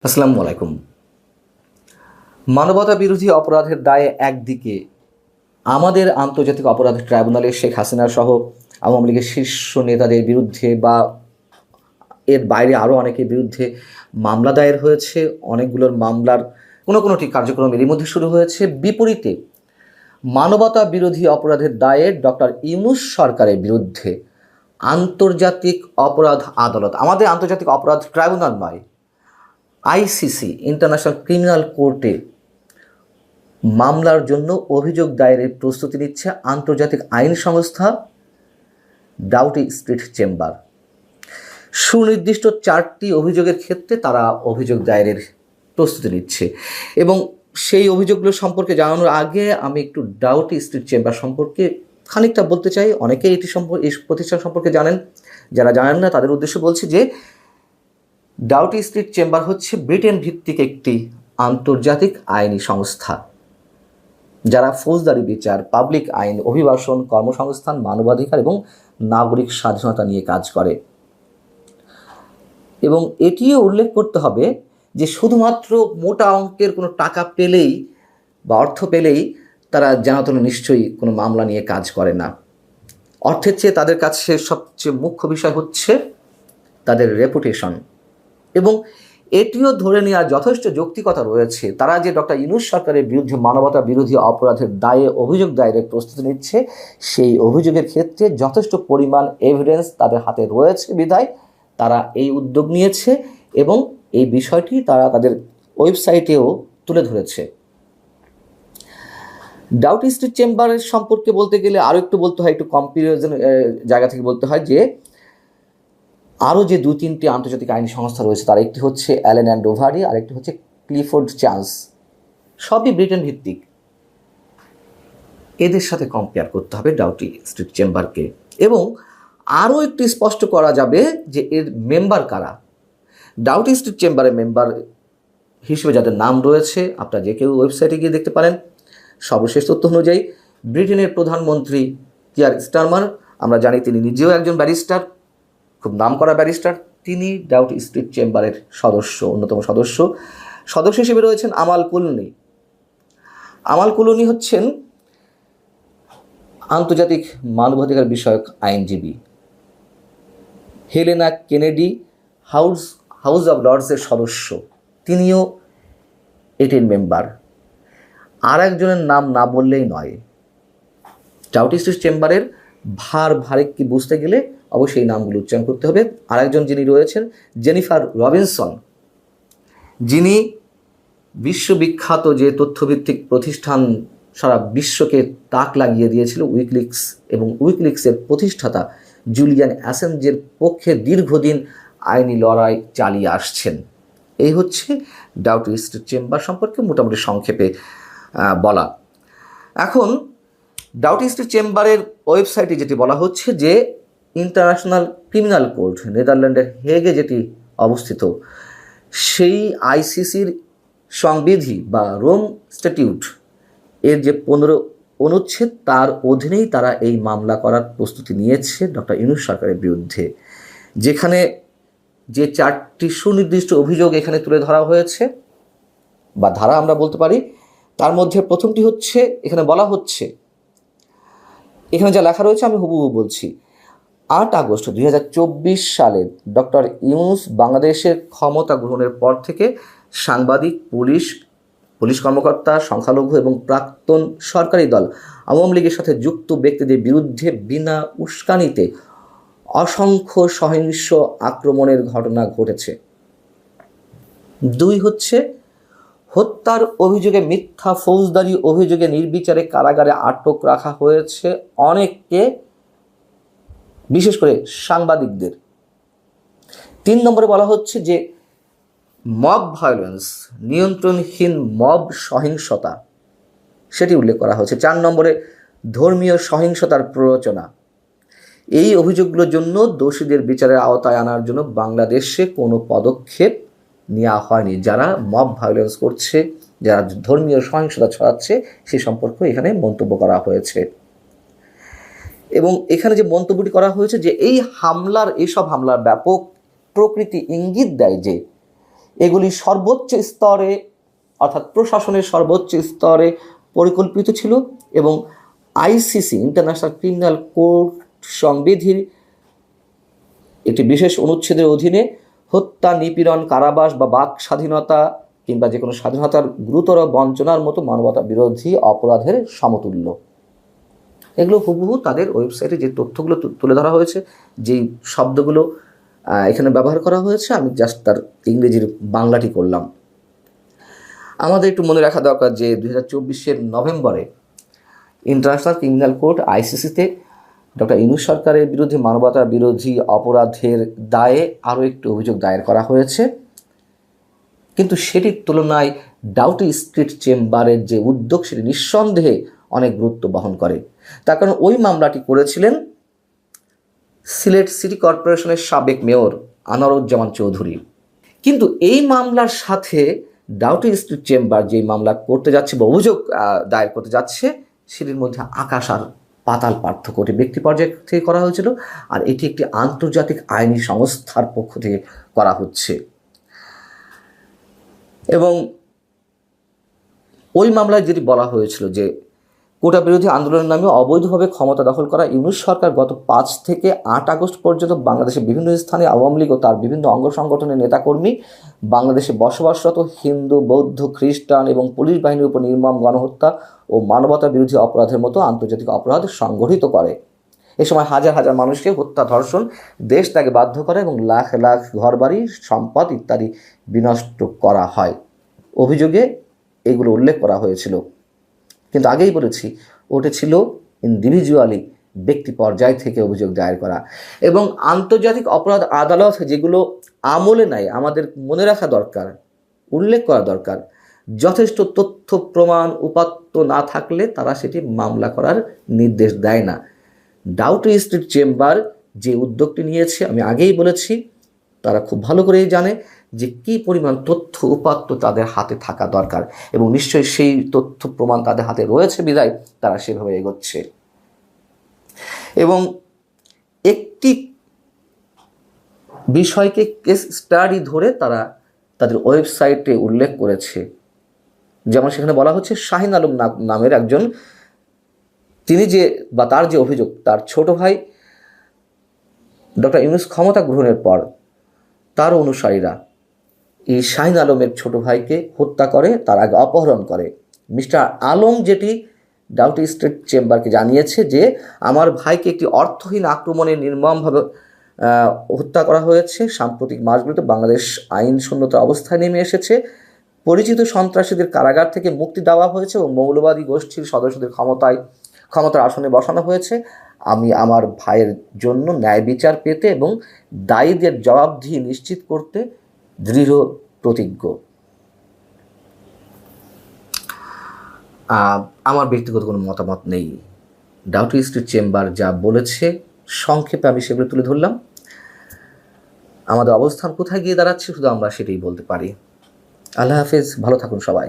আসসালামু আলাইকুম। মানবতা বিরোধী অপরাধের দায়ে একদিকে আমাদের আন্তর্জাতিক অপরাধ ট্রাইব্যুনালে শেখ হাসিনা সহ আওয়ামী লীগের শীর্ষ নেতাদের বিরুদ্ধে বা এর বাইরে আরও অনেকের বিরুদ্ধে মামলা দায়ের হয়েছে। অনেকগুলোর মামলার কোনোটি কার্যক্রম এরই মধ্যে শুরু হয়েছে। বিপরীতে মানবতা বিরোধী অপরাধের দায়ে ডক্টর ইউনূস সরকারের বিরুদ্ধে আন্তর্জাতিক অপরাধ আদালত, আমাদের আন্তর্জাতিক অপরাধ ট্রাইব্যুনাল নয়, আইসিসি ইন্টারন্যাশনাল ক্রিমিনাল কোর্টে মামলার জন্য অভিযোগ দায়েরের প্রস্তুতি নিচ্ছে আন্তর্জাতিক আইন সংস্থা ডাউটি স্ট্রিট চেম্বার। সুনির্দিষ্ট 4টি অভিযোগের ক্ষেত্রে তারা অভিযোগ দায়েরের প্রস্তুতি নিচ্ছে এবং সেই অভিযোগগুলো সম্পর্কে জানানোর আগে আমি একটু ডাউটি স্ট্রিট চেম্বার সম্পর্কে খানিকটা বলতে চাই। অনেকেই এই প্রতিষ্ঠান সম্পর্কে জানেন, যারা জানেন না তাদের উদ্দেশ্যে বলছি যে ডাউটি স্ট্রিট চেম্বার হচ্ছে ব্রিটেন ভিত্তিক একটি আন্তর্জাতিক আইনি সংস্থা যারা ফৌজদারি বিচার, পাবলিক আইন, অভিবাসন, কর্মসংস্থান, মানবাধিকার এবং নাগরিক স্বাধীনতা নিয়ে কাজ করে। এবং এটিও উল্লেখ করতে হবে যে শুধুমাত্র মোটা অঙ্কের কোনো টাকা পেলেই বা অর্থ পেলেই তারা যেন নিশ্চয়ই কোনো মামলা নিয়ে কাজ করে না। অর্থের চেয়ে তাদের কাছে সবচেয়ে মুখ্য বিষয় হচ্ছে তাদের রেপুটেশন। এবং এটিও ধরে নেওয়ার যথেষ্ট যৌক্তিকতা রয়েছে তারা যে ডক্টর ইউনূস সরকারের বিরুদ্ধে মানবতা বিরোধী অপরাধের দায়ে অভিযোগ দায়েরের প্রস্তুতি নিচ্ছে, সেই অভিযোগের ক্ষেত্রে যথেষ্ট পরিমাণ এভিডেন্স তাদের হাতে রয়েছে বিধায় তারা এই উদ্যোগ নিয়েছে এবং এই বিষয়টি তারা তাদের ওয়েবসাইটেও তুলে ধরেছে। ডাউটি স্ট্রিট চেম্বারের সম্পর্কে বলতে গেলে আরও একটু বলতে হয়, একটু কম্পারিজন জায়গা থেকে বলতে হয় যে আরও যে 2-3টি আন্তর্জাতিক আইনি সংস্থা রয়েছে তার একটি হচ্ছে অ্যালেন অ্যান্ড ওভারি, আর একটি হচ্ছে ক্লিফোর্ড চান্স, সবই ব্রিটেন ভিত্তিক। এদের সাথে কম্পেয়ার করতে হবে ডাউটি স্ট্রিট চেম্বারকে। এবং আরও একটু স্পষ্ট করা যাবে যে এর মেম্বার কারা। ডাউটি স্ট্রিট চেম্বারের মেম্বার হিসেবে যাদের নাম রয়েছে আপনারা যে কেউ ওয়েবসাইটে গিয়ে দেখতে পারেন। সর্বশেষ তথ্য অনুযায়ী ব্রিটেনের প্রধানমন্ত্রী কিয়ার স্টারমার, আমরা জানি তিনি নিজেও একজন ব্যারিস্টার, খুব নামকরা ব্যারিস্টার। তিনি ডাউটি স্ট্রিট চেম্বারের অন্যতম সদস্য হিসেবে রয়েছেন আমাল কুলুনি। আমাল কুলুনি হচ্ছেন আন্তর্জাতিক মানবাধিকার বিষয়ক আইনজীবী। হেলেনা কেনেডি হাউস অব লর্ডসের সদস্য, তিনিও এটির মেম্বার। আর একজনের নাম না বললেই নয়। ডাউটি স্ট্রিট চেম্বারের ভারে কি বুঝতে গেলে অবশ্যই নামগুলো উচ্চারণ করতে হবে। আরেকজন যিনি রয়েছেন জেনিফার রবিনসন, যিনি বিশ্ববিখ্যাত যে তথ্যভিত্তিক প্রতিষ্ঠান সারা বিশ্বকে তাক লাগিয়ে দিয়েছিল উইকিলিক্স, এবং উইকিলিক্সের প্রতিষ্ঠাতা জুলিয়ান অ্যাসাঞ্জের পক্ষে দীর্ঘদিন আইনি লড়াই চালিয়ে আসছেন। এই হচ্ছে ডাউটি স্ট্রিট চেম্বার সম্পর্কে মোটামুটি সংক্ষেপে বলা। এখন ডাউটি স্ট্রিট চেম্বারের ওয়েবসাইটে যেটি বলা হচ্ছে যে ইন্টারন্যাশনাল ক্রিমিনাল কোর্ট, নেদারল্যান্ডের হেগে যেটি অবস্থিত, সেই আইসিসির সংবিধি বা রোম স্ট্যাটিউট এর যে 15 অনুচ্ছেদ তার অধীনেই তারা এই মামলা করার প্রস্তুতি নিয়েছে ডক্টর ইউনূস সরকারের বিরুদ্ধে। যেখানে যে 4টি সুনির্দিষ্ট অভিযোগ এখানে তুলে ধরা হয়েছে বা ধারা আমরা বলতে পারি, তার মধ্যে প্রথমটি হচ্ছে, এখানে বলা হচ্ছে, এখানে যা লেখা রয়েছে আমি হুবহু বলছি। 8 আগস্ট 2024 সালে ডক্টর ইউনূস বাংলাদেশের ক্ষমতা গ্রহণের পর থেকে সাংবাদিক, পুলিশ কর্মকর্তা, সংখ্যালঘু এবং প্রাক্তন সরকারি দল আওয়ামী লীগের সাথে যুক্ত ব্যক্তিদের বিরুদ্ধে বিনা উস্কানিতে অসংখ্য সহিংস আক্রমণের ঘটনা ঘটেছে। 2 হচ্ছে হত্যার অভিযোগে, মিথ্যা ফৌজদারি অভিযোগে নির্বিচারে কারাগারে আটক রাখা হয়েছে অনেককে, বিশেষ করে সাংবাদিকদের। 3 নম্বরে বলা হচ্ছে যে মব ভায়োলেন্স, নিয়ন্ত্রণহীন মব সহিংসতা, সেটি উল্লেখ করা হয়েছে। 4 নম্বরে ধর্মীয় সহিংসতার প্ররোচনা। এই অভিযোগগুলোর জন্য দোষীদের বিচারের আওতায় আনার জন্য বাংলাদেশে কোনো পদক্ষেপ নেওয়া হয়নি। যারা মব ভায়োলেন্স করছে, যারা ধর্মীয় সহিংসতা ছড়াচ্ছে, সে সম্পর্কে এখানে মন্তব্য করা হয়েছে। এবং এখানে যে মন্তব্যটি করা হয়েছে যে এইসব হামলার ব্যাপক প্রকৃতি ইঙ্গিত দেয় যে এগুলি সর্বোচ্চ স্তরে অর্থাৎ প্রশাসনের সর্বোচ্চ স্তরে পরিকল্পিত ছিল এবং আইসিসি ইন্টারন্যাশনাল ক্রিমিনাল কোর্ট সংবিধির একটি বিশেষ অনুচ্ছেদের অধীনে হত্যা, নিপীড়ন, কারাবাস বা বাক স্বাধীনতা কিংবা যে কোনো স্বাধীনতার গুরুতর বঞ্চনার মতো মানবতা বিরোধী অপরাধের সমতুল্য। এগুলো হুবহু তাদের ওয়েবসাইটে যে তথ্যগুলো তুলে ধরা হয়েছে, যেই শব্দগুলো এখানে ব্যবহার করা হয়েছে, আমি জাস্ট তার ইংরেজির বাংলাটি করলাম। আমাদের একটু মনে রাখা দরকার যে 2024 নভেম্বরে ইন্টারন্যাশনাল ক্রিমিনাল কোর্ট আইসিসিতে ডক্টর ইউনূস সরকারের বিরুদ্ধে মানবতা বিরোধী অপরাধের দায়ে আরও একটি অভিযোগ দায়ের করা হয়েছে, কিন্তু সেটির তুলনায় ডাউটি স্ট্রিট চেম্বারের যে উদ্যোগ সেটি নিঃসন্দেহে অনেক গুরুত্ব বহন করে। তার কারণ ওই মামলাটি করেছিলেন সিলেট সিটি কর্পোরেশনের সাবেক মেয়র আনোয়ারুজ্জামান চৌধুরী। কিন্তু এই মামলার সাথে ডাউটি স্ট্রিট চেম্বার যে মামলা করতে যাচ্ছে বা অভিযোগ দায়ের করতে যাচ্ছে সেটির মধ্যে আকাশ আর পাতাল পার্থক্য। এটি ব্যক্তি পর্যায় থেকে করা হয়েছিল, আর এটি একটি আন্তর্জাতিক আইনি সংস্থার পক্ষ থেকে করা হচ্ছে। এবং ওই মামলায় যেটি বলা হয়েছিল যে কোটা বিরোধী আন্দোলনের নামে অবৈধভাবে ক্ষমতা দখল করা ইউনূস সরকার গত 5 থেকে 8 আগস্ট পর্যন্ত বাংলাদেশের বিভিন্ন স্থানে আওয়ামী লীগ ও তার বিভিন্ন অঙ্গ সংগঠনের নেতাকর্মী, বাংলাদেশে বসবাসরত হিন্দু, বৌদ্ধ, খ্রিস্টান এবং পুলিশ বাহিনীর উপর নির্মম গণহত্যা ও মানবতা বিরোধী অপরাধের মতো আন্তর্জাতিক অপরাধ সংগঠিত করে। এ সময় হাজার হাজার মানুষকে হত্যা, ধর্ষণ, দেশ ত্যাগে বাধ্য করে এবং লাখ লাখ ঘরবাড়ি, সম্পদ ইত্যাদি বিনষ্ট করা হয়। অভিযোগে এগুলো উল্লেখ করা হয়েছিল, কিন্তু আগেই বলেছি ওটা ছিল ইন্ডিভিজুয়ালি ব্যক্তি পর্যায় থেকে অভিযোগ দায়ের করা। এবং আন্তর্জাতিক অপরাধ আদালত যেগুলো আমলে নেয়, আমাদের মনে রাখা দরকার, উল্লেখ করা দরকার, যথেষ্ট তথ্য প্রমাণ উপাত্ত না থাকলে তারা সেটি মামলা করার নির্দেশ দেয় না। ডাউটি স্ট্রিট চেম্বার যে উদ্যোগটি নিয়েছে, আমি আগেই বলেছি, তারা খুব ভালো করেই জানে যে কী পরিমাণ তথ্য উপাত্ত তাদের হাতে থাকা দরকার, এবং নিশ্চয়ই সেই তথ্য প্রমাণ তাদের হাতে রয়েছে বিধায় তারা সেভাবে এগোচ্ছে। এবং একটি বিষয়কে কেস স্টাডি ধরে তারা তাদের ওয়েবসাইটে উল্লেখ করেছে। যেমন সেখানে বলা হচ্ছে শাহিন আলম নামের একজন, তিনি যে বা তার যে অভিযোগ, তার ছোট ভাই ডক্টর ইউনূস ক্ষমতা গ্রহণের পর তার অনুসারীরা এই শাহিন আলমের ছোট ভাইকে হত্যা করে, তার আগে অপহরণ করে। মিস্টার আলম যেটি ডাউটি স্ট্রিট চেম্বারকে জানিয়েছে যে আমার ভাইকে একটি অর্থহীন আক্রমণে নির্মমভাবে হত্যা করা হয়েছে। সাম্প্রতিক মাসগুলোতে বাংলাদেশ আইন শূন্যতা অবস্থায় নেমে এসেছে, পরিচিত সন্ত্রাসীদের কারাগার থেকে মুক্তি দেওয়া হয়েছে এবং মৌলবাদী গোষ্ঠীর সদস্যদের ক্ষমতার আসনে বসানো হয়েছে। আমি আমার ভাইয়ের জন্য ন্যায় বিচার পেতে এবং দায়ীদের জবাবদিহি নিশ্চিত করতে দৃঢ় প্রতিজ্ঞ। আমার ব্যক্তিগত কোনো মতামত নেই। ডাউটি স্ট্রিট চেম্বার যা বলেছে সংক্ষেপে আমি সেগুলো তুলে ধরলাম। আমাদের অবস্থান কোথায় গিয়ে দাঁড়াচ্ছে শুধু আমরা সেটাই বলতে পারি। আল্লাহ হাফেজ, ভালো থাকুন সবাই।